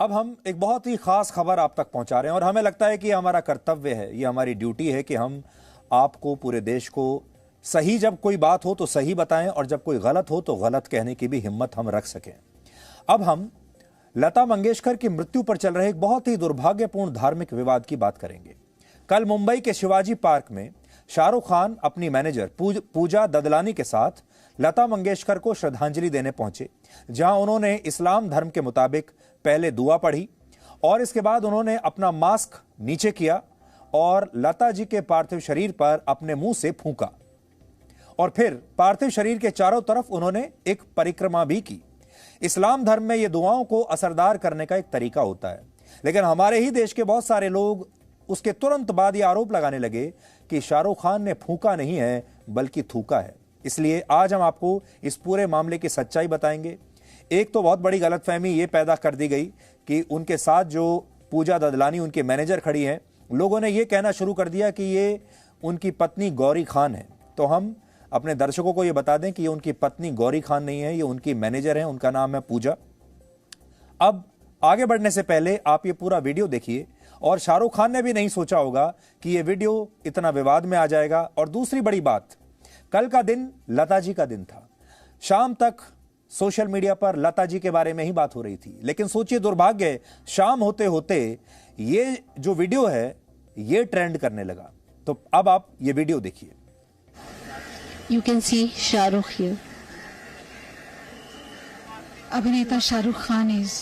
अब हम एक बहुत ही खास खबर आप तक पहुंचा रहे हैं और हमें लगता है कि ये हमारा कर्तव्य है, ये हमारी ड्यूटी है कि हम आपको, पूरे देश को सही, जब कोई बात हो तो सही बताएं और जब कोई गलत हो तो गलत कहने की भी हिम्मत हम रख सकें। अब हम लता मंगेशकर की मृत्यु पर चल रहे एक बहुत ही दुर्भाग्यपूर्ण धार्मिक विवाद की बात करेंगे। कल मुंबई के शिवाजी पार्क में शाहरुख खान अपनी मैनेजर पूजा ददलानी के साथ लता मंगेशकर को श्रद्धांजलि देने पहुंचे, जहां उन्होंने इस्लाम धर्म के मुताबिक पहले दुआ पढ़ी और इसके बाद उन्होंने अपना मास्क नीचे किया और लता जी के पार्थिव शरीर पर अपने मुंह से फूंका और फिर पार्थिव शरीर के चारों तरफ उन्होंने एक परिक्रमा भी की। इस्लाम धर्म में यह दुआओं को असरदार करने का एक तरीका होता है, लेकिन हमारे ही देश के बहुत सारे लोग उसके तुरंत बाद यह आरोप लगाने लगे कि शाहरुख खान ने फूंका नहीं है बल्कि थूका है। इसलिए आज हम आपको इस पूरे मामले की सच्चाई बताएंगे। एक तो बहुत बड़ी गलतफहमी ये पैदा कर दी गई कि उनके साथ जो पूजा ददलानी उनके मैनेजर खड़ी हैं, लोगों ने ये कहना शुरू कर दिया कि ये उनकी पत्नी गौरी खान है। तो हम अपने दर्शकों को ये बता दें कि ये उनकी पत्नी गौरी खान नहीं है, ये उनकी मैनेजर है, उनका नाम है पूजा। अब आगे बढ़ने से पहले आप ये पूरा वीडियो देखिए। और शाहरुख खान ने भी नहीं सोचा होगा कि ये वीडियो इतना विवाद में आ जाएगा। और दूसरी बड़ी बात, कल का दिन लता जी का दिन था। शाम तक सोशल मीडिया पर लता जी के बारे में ही बात हो रही थी, लेकिन सोचिए दुर्भाग्य, शाम होते होते ये जो वीडियो है ये ट्रेंड करने लगा। तो अब आप ये वीडियो देखिए। You can see Shahrukh here. अभिनेता शाहरुख खान इज,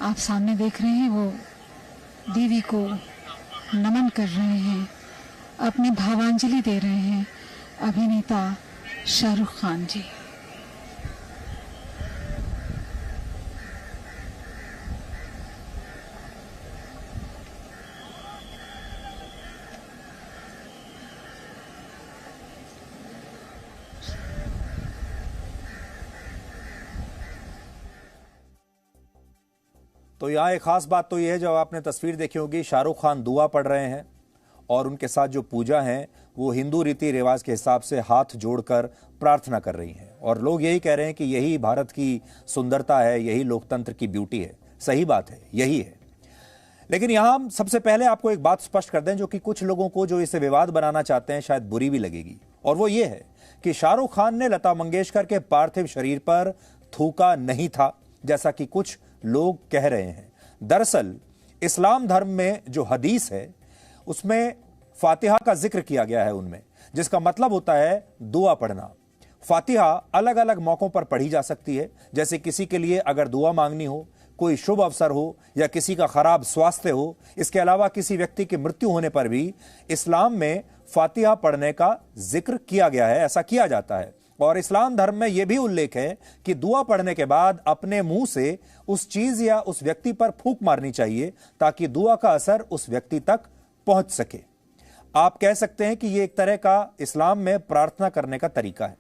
आप सामने देख रहे हैं, वो दीदी को नमन कर रहे हैं, अपनी भावांजलि दे रहे हैं अभिनेता शाहरुख खान जी। तो यहाँ एक खास बात तो यह है, जब आपने तस्वीर देखी होगी, शाहरुख खान दुआ पढ़ रहे हैं और उनके साथ जो पूजा है वो हिंदू रीति रिवाज के हिसाब से हाथ जोड़कर प्रार्थना कर रही हैं। और लोग यही कह रहे हैं कि यही भारत की सुंदरता है, यही लोकतंत्र की ब्यूटी है। सही बात है, यही है। लेकिन यहाँ हम सबसे पहले आपको एक बात स्पष्ट कर दें, जो कि कुछ लोगों को जो इसे विवाद बनाना चाहते हैं शायद बुरी भी लगेगी, और वो ये है कि शाहरुख खान ने लता मंगेशकर के पार्थिव शरीर पर थूका नहीं था, जैसा कि कुछ लोग कह रहे हैं। दरअसल इस्लाम धर्म में जो हदीस है उसमें फातिहा का जिक्र किया गया है उनमें, जिसका मतलब होता है दुआ पढ़ना। फातिहा अलग अलग मौकों पर पढ़ी जा सकती है, जैसे किसी के लिए अगर दुआ मांगनी हो, कोई शुभ अवसर हो या किसी का खराब स्वास्थ्य हो। इसके अलावा किसी व्यक्ति की मृत्यु होने पर भी इस्लाम में फातिहा पढ़ने का जिक्र किया गया है, ऐसा किया जाता है। और इस्लाम धर्म में यह भी उल्लेख है कि दुआ पढ़ने के बाद अपने मुंह से उस चीज या उस व्यक्ति पर फूंक मारनी चाहिए ताकि दुआ का असर उस व्यक्ति तक पहुंच सके। आप कह सकते हैं कि यह एक तरह का इस्लाम में प्रार्थना करने का तरीका है।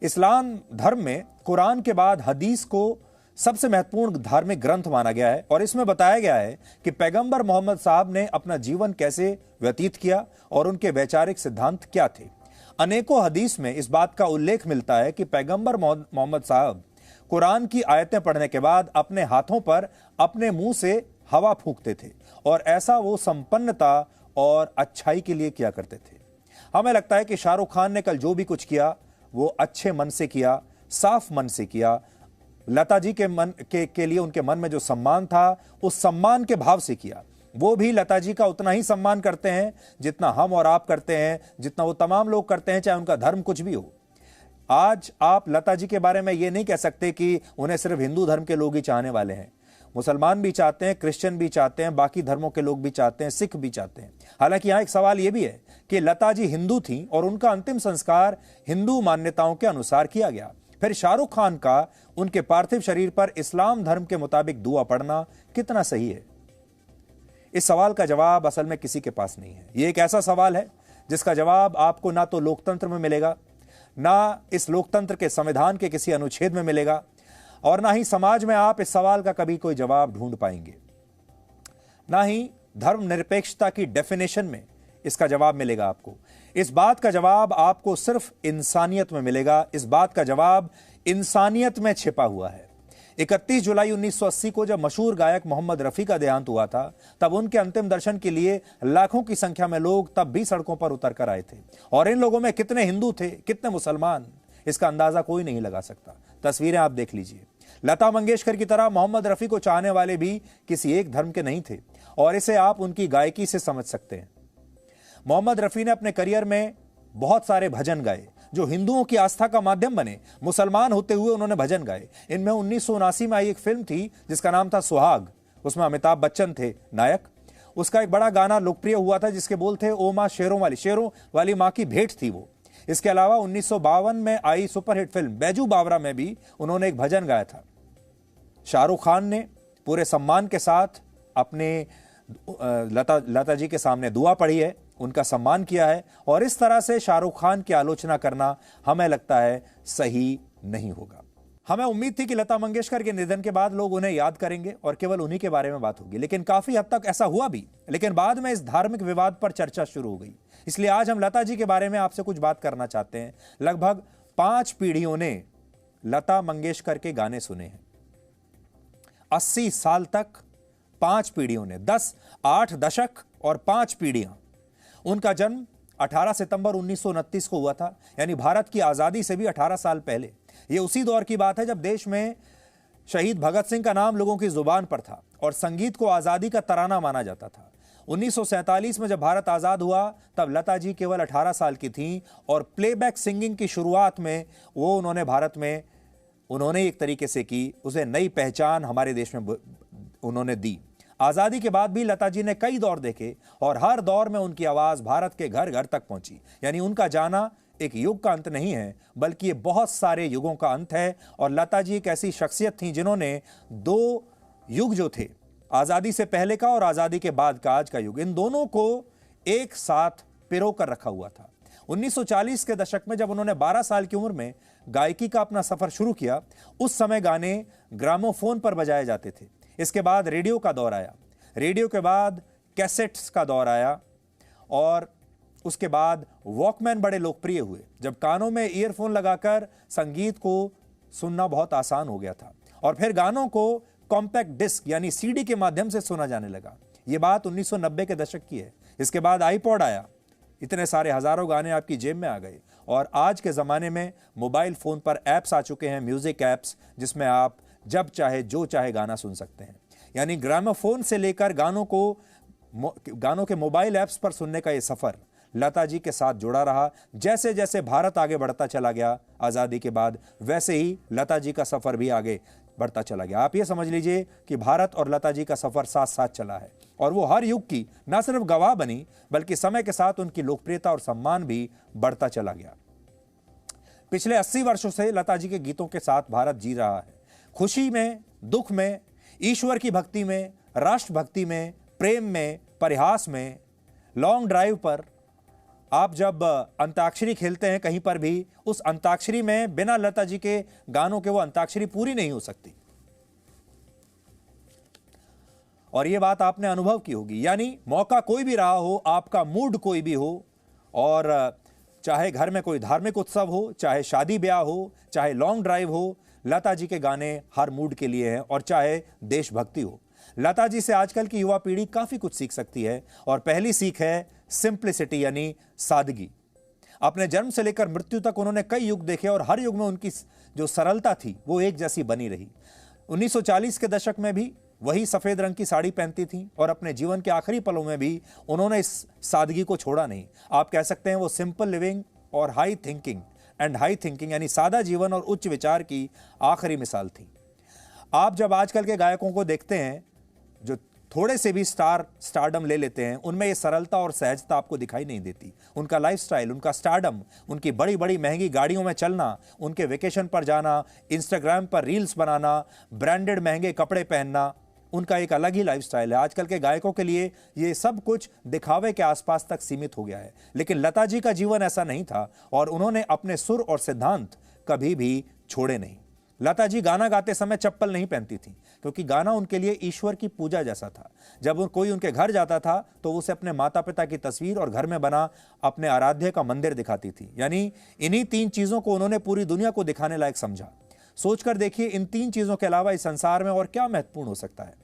इस्लाम धर्म में कुरान के बाद हदीस को सबसे महत्वपूर्ण धार्मिक ग्रंथ माना गया है और इसमें बताया गया है कि पैगंबर मोहम्मद साहब ने अपना जीवन कैसे व्यतीत किया और उनके वैचारिक सिद्धांत क्या थे। अनेकों हदीस में इस बात का उल्लेख मिलता है कि पैगंबर मोहम्मद साहब कुरान की आयतें पढ़ने के बाद अपने हाथों पर अपने मुंह से हवा फूंकते थे और ऐसा वो संपन्नता और अच्छाई के लिए किया करते थे। हमें लगता है कि शाहरुख खान ने कल जो भी कुछ किया वो अच्छे मन से किया, साफ मन से किया। लता जी के मन के लिए उनके मन में जो सम्मान था, उस सम्मान के भाव से किया। वो भी लता जी का उतना ही सम्मान करते हैं जितना हम और आप करते हैं, जितना वो तमाम लोग करते हैं, चाहे उनका धर्म कुछ भी हो। आज आप लता जी के बारे में ये नहीं कह सकते कि उन्हें सिर्फ हिंदू धर्म के लोग ही चाहने वाले हैं। मुसलमान भी चाहते हैं, क्रिश्चियन भी चाहते हैं, बाकी धर्मों के लोग भी चाहते हैं, सिख भी चाहते हैं। हालांकि यहाँ एक सवाल यह भी है कि लता जी हिंदू थी और उनका अंतिम संस्कार हिंदू मान्यताओं के अनुसार किया गया। फिर शाहरुख खान का उनके पार्थिव शरीर पर इस्लाम धर्म के मुताबिक दुआ पढ़ना कितना सही है? इस सवाल का जवाब असल में किसी के पास नहीं है। यह एक ऐसा सवाल है जिसका जवाब आपको ना तो लोकतंत्र में मिलेगा, ना इस लोकतंत्र के संविधान के किसी अनुच्छेद में मिलेगा, और ना ही समाज में आप इस सवाल का कभी कोई जवाब ढूंढ पाएंगे। ना ही धर्मनिरपेक्षता की डेफिनेशन में इसका जवाब मिलेगा आपको। इस बात का जवाब आपको सिर्फ इंसानियत में मिलेगा। इस बात का जवाब इंसानियत में छिपा हुआ है। 31 जुलाई 1980 को जब मशहूर गायक मोहम्मद रफी का देहांत हुआ था, तब उनके अंतिम दर्शन के लिए लाखों की संख्या में लोग तब भी सड़कों पर उतर कर आए थे। और इन लोगों में कितने हिंदू थे, कितने मुसलमान, इसका अंदाजा कोई नहीं लगा सकता। तस्वीरें आप देख लीजिए। लता मंगेशकर की तरह मोहम्मद रफी को चाहने वाले भी किसी एक धर्म के नहीं थे, और इसे आप उनकी गायकी से समझ सकते हैं। मोहम्मद रफी ने अपने करियर में बहुत सारे भजन गाए जो हिंदुओं की आस्था का माध्यम बने। मुसलमान होते हुए उन्होंने भजन गाए। इनमें 1979 में आई एक फिल्म थी जिसका नाम था सुहाग। उसमें अमिताभ बच्चन थे नायक। उसका एक बड़ा गाना लोकप्रिय हुआ था जिसके बोल थे, ओ मां शेरों वाली मां की भेंट थी वो। इसके अलावा 1952 में आई सुपरहिट फिल्म बैजू बावरा में भी उन्होंने एक भजन गाया था। शाहरुख खान ने पूरे सम्मान के साथ अपने लता जी के सामने दुआ पढ़ी है, उनका सम्मान किया है, और इस तरह से शाहरुख खान की आलोचना करना हमें लगता है सही नहीं होगा। हमें उम्मीद थी कि लता मंगेशकर के निधन के बाद लोग उन्हें याद करेंगे और केवल उन्हीं के बारे में बात होगी, लेकिन काफी हद तक ऐसा हुआ भी। लेकिन बाद में इस धार्मिक विवाद पर चर्चा शुरू हो गई। इसलिए आज हम लता जी के बारे में आपसे कुछ बात करना चाहते हैं। लगभग 5 पीढ़ियों ने लता मंगेशकर के गाने सुने हैं। 80 साल तक 5 पीढ़ियों ने, 8 दशक और 5 पीढ़ियां। उनका जन्म 18 सितंबर 1929 को हुआ था, यानी भारत की आजादी से भी 18 साल पहले। यह उसी दौर की बात है जब देश में शहीद भगत सिंह का नाम लोगों की जुबान पर था और संगीत को आजादी का तराना माना जाता था। 1947 में जब भारत आजाद हुआ तब लता जी केवल 18 साल की थीं और प्लेबैक सिंगिंग की शुरुआत में वो उन्होंने भारत में एक तरीके से की, उसे नई पहचान हमारे देश में उन्होंने दी। आजादी के बाद भी लता जी ने कई दौर देखे और हर दौर में उनकी आवाज भारत के घर घर तक पहुंची। यानी उनका जाना एक युग का अंत नहीं है, बल्कि ये बहुत सारे युगों का अंत है। और लता जी एक ऐसी शख्सियत थी जिन्होंने 2 युग जो थे, आजादी से पहले का और आजादी के बाद का आज का युग, इन दोनों को एक साथ पिरो कर रखा हुआ था। 1940 के दशक में जब उन्होंने 12 साल की उम्र में गायकी का अपना सफर शुरू किया, उस समय गाने ग्रामोफोन पर बजाए जाते थे। इसके बाद रेडियो का दौर आया, रेडियो के बाद कैसेट्स का दौर आया, और उसके बाद वॉकमैन बड़े लोकप्रिय हुए, जब कानों में ईयरफोन लगाकर संगीत को सुनना बहुत आसान हो गया था। और फिर गानों को कॉम्पैक्ट डिस्क यानी सीडी के माध्यम से सुना जाने लगा। यह बात 1990 के दशक की है। इसके बाद आईपॉड आया, इतने सारे हजारों गाने आपकी जेब में आ गए। और आज के ज़माने में मोबाइल फ़ोन पर ऐप्स आ चुके हैं, म्यूज़िक ऐप्स, जिसमें आप जब चाहे जो चाहे गाना सुन सकते हैं। यानी ग्रामोफोन से लेकर गानों के मोबाइल ऐप्स पर सुनने का ये सफ़र लता जी के साथ जुड़ा रहा। जैसे जैसे भारत आगे बढ़ता चला गया आज़ादी के बाद, वैसे ही लता जी का सफ़र भी आगे बढ़ता चला गया। आप ये समझ लीजिए कि भारत और लता जी का सफ़र साथ साथ चला है, और वो हर युग की न सिर्फ गवाह बनी, बल्कि समय के साथ उनकी लोकप्रियता और सम्मान भी बढ़ता चला गया। पिछले 80 वर्षों से लता जी के गीतों के साथ भारत जी रहा है। खुशी में, दुख में, ईश्वर की भक्ति में, राष्ट्रभक्ति में, प्रेम में, परिहास में, लॉन्ग ड्राइव पर। आप जब अंताक्षरी खेलते हैं कहीं पर भी, उस अंताक्षरी में बिना लता जी के गानों के वो अंताक्षरी पूरी नहीं हो सकती। और ये बात आपने अनुभव की होगी। यानी मौका कोई भी रहा हो, आपका मूड कोई भी हो, और चाहे घर में कोई धार्मिक उत्सव हो, चाहे शादी ब्याह हो, चाहे लॉन्ग ड्राइव हो, लता जी के गाने हर मूड के लिए हैं। और चाहे देशभक्ति हो, लता जी से आजकल की युवा पीढ़ी काफी कुछ सीख सकती है। और पहली सीख है सिंप्लिसिटी यानी सादगी। अपने जन्म से लेकर मृत्यु तक उन्होंने कई युग देखे और हर युग में उनकी जो सरलता थी वो एक जैसी बनी रही। 1940 के दशक में भी वही सफेद रंग की साड़ी पहनती थी और अपने जीवन के आखिरी पलों में भी उन्होंने इस सादगी को छोड़ा नहीं। आप कह सकते हैं वो सिंपल लिविंग और हाई थिंकिंग यानी सादा जीवन और उच्च विचार की आखिरी मिसाल थी। आप जब आजकल के गायकों को देखते हैं जो थोड़े से भी स्टारडम ले लेते हैं, उनमें ये सरलता और सहजता आपको दिखाई नहीं देती। उनका लाइफस्टाइल, उनका स्टारडम, उनकी बड़ी बड़ी महंगी गाड़ियों में चलना, उनके वेकेशन पर जाना, इंस्टाग्राम पर रील्स बनाना, ब्रांडेड महंगे कपड़े पहनना, उनका एक अलग ही लाइफस्टाइल है। आजकल के गायकों के लिए ये सब कुछ दिखावे के आसपास तक सीमित हो गया है। लेकिन लता जी का जीवन ऐसा नहीं था और उन्होंने अपने सुर और सिद्धांत कभी भी छोड़े नहीं। लता जी गाना गाते समय चप्पल नहीं पहनती थी, क्योंकि गाना उनके लिए ईश्वर की पूजा जैसा था। जब कोई उनके घर जाता था तो उसे अपने माता पिता की तस्वीर और घर में बना अपने आराध्य का मंदिर दिखाती थी। यानी इन्हीं 3 चीज़ों को उन्होंने पूरी दुनिया को दिखाने लायक समझा। सोचकर देखिए, इन 3 चीजों के अलावा इस संसार में और क्या महत्वपूर्ण हो सकता है।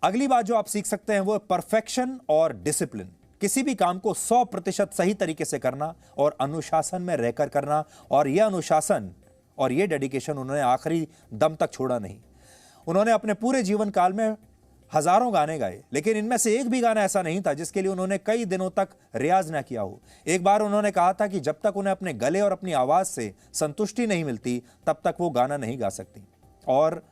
अगली बात जो आप सीख सकते हैं वो है परफेक्शन और डिसिप्लिन। किसी भी काम को 100% सही तरीके से करना और अनुशासन में रहकर करना, और यह अनुशासन और यह डेडिकेशन उन्होंने आखिरी दम तक छोड़ा नहीं। उन्होंने अपने पूरे जीवन काल में हजारों गाने गाए, लेकिन इनमें से एक भी गाना ऐसा नहीं था जिसके लिए उन्होंने कई दिनों तक रियाज ना किया हो। एक बार उन्होंने कहा था कि जब तक उन्हें अपने गले और अपनी आवाज से संतुष्टि नहीं मिलती तब तक वो गाना नहीं गा सकती। और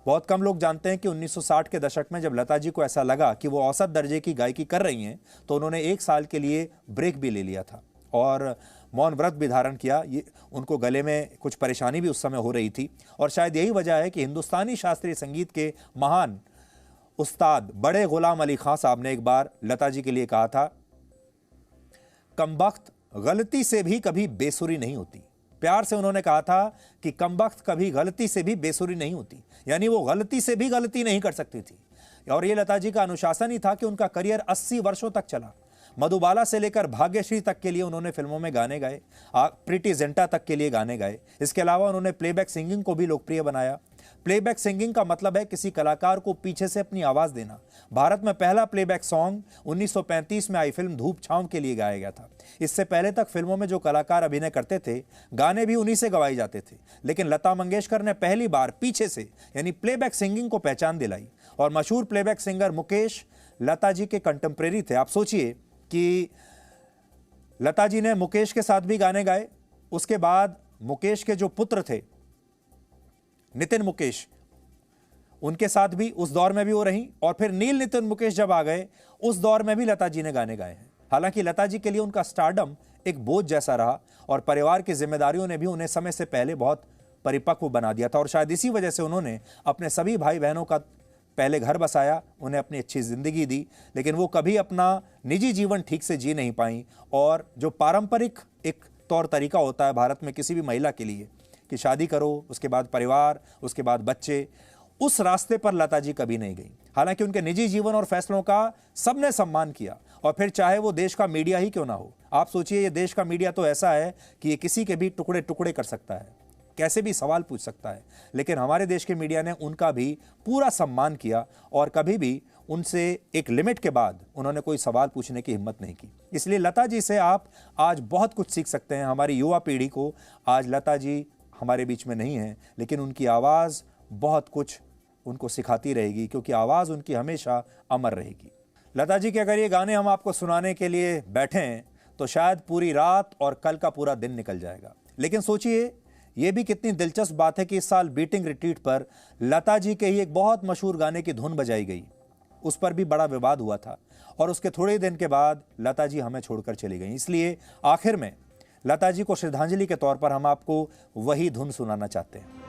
बहुत कम लोग जानते हैं कि 1960 के दशक में जब लता जी को ऐसा लगा कि वो औसत दर्जे की गायकी कर रही हैं, तो उन्होंने 1 साल के लिए ब्रेक भी ले लिया था और मौन व्रत भी धारण किया। ये उनको गले में कुछ परेशानी भी उस समय हो रही थी, और शायद यही वजह है कि हिंदुस्तानी शास्त्रीय संगीत के महान उस्ताद बड़े गुलाम अली खां साहब ने एक बार लता जी के लिए कहा था, कमबख्त गलती से भी कभी बेसुरी नहीं होती। प्यार से उन्होंने कहा था कि कमबख्त कभी गलती से भी बेसुरी नहीं होती, यानी वो गलती से भी गलती नहीं कर सकती थी। और ये लता जी का अनुशासन ही था कि उनका करियर 80 वर्षों तक चला। मधुबाला से लेकर भाग्यश्री तक के लिए उन्होंने फिल्मों में गाने गाए, प्रीति जिंटा तक के लिए गाने गाए। इसके अलावा उन्होंने प्लेबैक सिंगिंग को भी लोकप्रिय बनाया। प्लेबैक सिंगिंग का मतलब है किसी कलाकार को पीछे से अपनी आवाज देना। भारत में पहला प्लेबैक सॉन्ग 1935 में आई फिल्म धूप छांव के लिए गाया गया था। इससे पहले तक फिल्मों में जो कलाकार अभिनय करते थे, गाने भी उन्हीं से गवाए जाते थे, लेकिन लता मंगेशकर ने पहली बार पीछे से यानी प्लेबैक सिंगिंग को पहचान दिलाई। और मशहूर प्लेबैक सिंगर मुकेश लता जी के कंटेम्प्रेरी थे। आप सोचिए कि लता जी ने मुकेश के साथ भी गाने गाए। उसके बाद मुकेश के जो पुत्र थे नितिन मुकेश, उनके साथ भी उस दौर में भी वो रही, और फिर नील नितिन मुकेश जब आ गए उस दौर में भी लता जी ने गाने गाए हैं। हालांकि लता जी के लिए उनका स्टारडम एक बोझ जैसा रहा, और परिवार की जिम्मेदारियों ने भी उन्हें समय से पहले बहुत परिपक्व बना दिया था। और शायद इसी वजह से उन्होंने अपने सभी भाई बहनों का पहले घर बसाया, उन्हें अपनी अच्छी जिंदगी दी, लेकिन वो कभी अपना निजी जीवन ठीक से जी नहीं पाई। और जो पारंपरिक एक तौर तरीका होता है भारत में किसी भी महिला के लिए कि शादी करो, उसके बाद परिवार, उसके बाद बच्चे, उस रास्ते पर लता जी कभी नहीं गई। हालांकि उनके निजी जीवन और फैसलों का सबने सम्मान किया, और फिर चाहे वो देश का मीडिया ही क्यों ना हो। आप सोचिए, ये देश का मीडिया तो ऐसा है कि ये किसी के भी टुकड़े टुकड़े कर सकता है, कैसे भी सवाल पूछ सकता है, लेकिन हमारे देश के मीडिया ने उनका भी पूरा सम्मान किया, और कभी भी उनसे एक लिमिट के बाद उन्होंने कोई सवाल पूछने की हिम्मत नहीं की। इसलिए लता जी से आप आज बहुत कुछ सीख सकते हैं। हमारी युवा पीढ़ी को, आज लता जी हमारे बीच में नहीं है, लेकिन उनकी आवाज़ बहुत कुछ उनको सिखाती रहेगी, क्योंकि आवाज़ उनकी हमेशा अमर रहेगी। लता जी के अगर ये गाने हम आपको सुनाने के लिए बैठें तो शायद पूरी रात और कल का पूरा दिन निकल जाएगा। लेकिन सोचिए, ये भी कितनी दिलचस्प बात है कि इस साल बीटिंग रिट्रीट पर लता जी के ही एक बहुत मशहूर गाने की धुन बजाई गई। उस पर भी बड़ा विवाद हुआ था, और उसके थोड़े दिन के बाद लता जी हमें छोड़कर चली गई। इसलिए आखिर में लता जी को श्रद्धांजलि के तौर पर हम आपको वही धुन सुनाना चाहते हैं।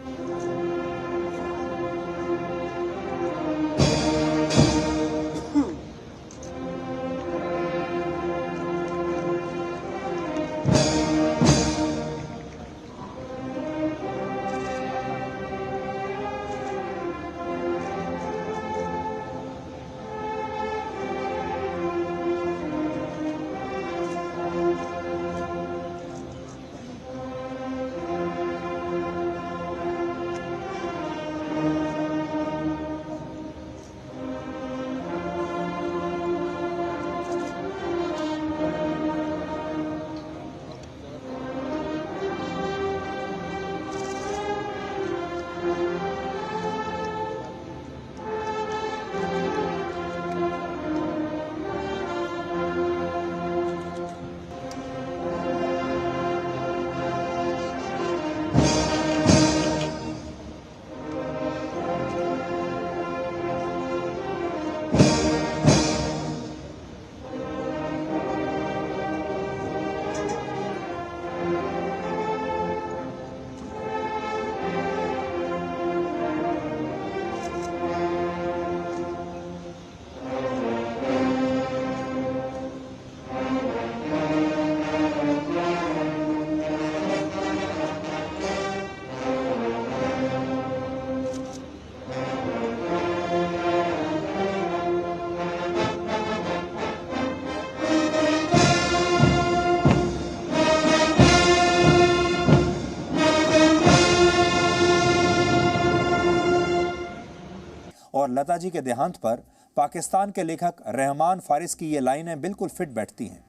और लता जी के देहांत पर पाकिस्तान के लेखक रहमान फारिस की ये लाइनें बिल्कुल फिट बैठती हैं।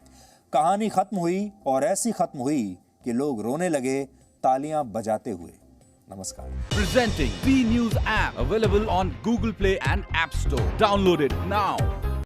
कहानी खत्म हुई और ऐसी खत्म हुई कि लोग रोने लगे तालियां बजाते हुए। नमस्कार। Presenting V News app available on Google Play and App Store. Download it now.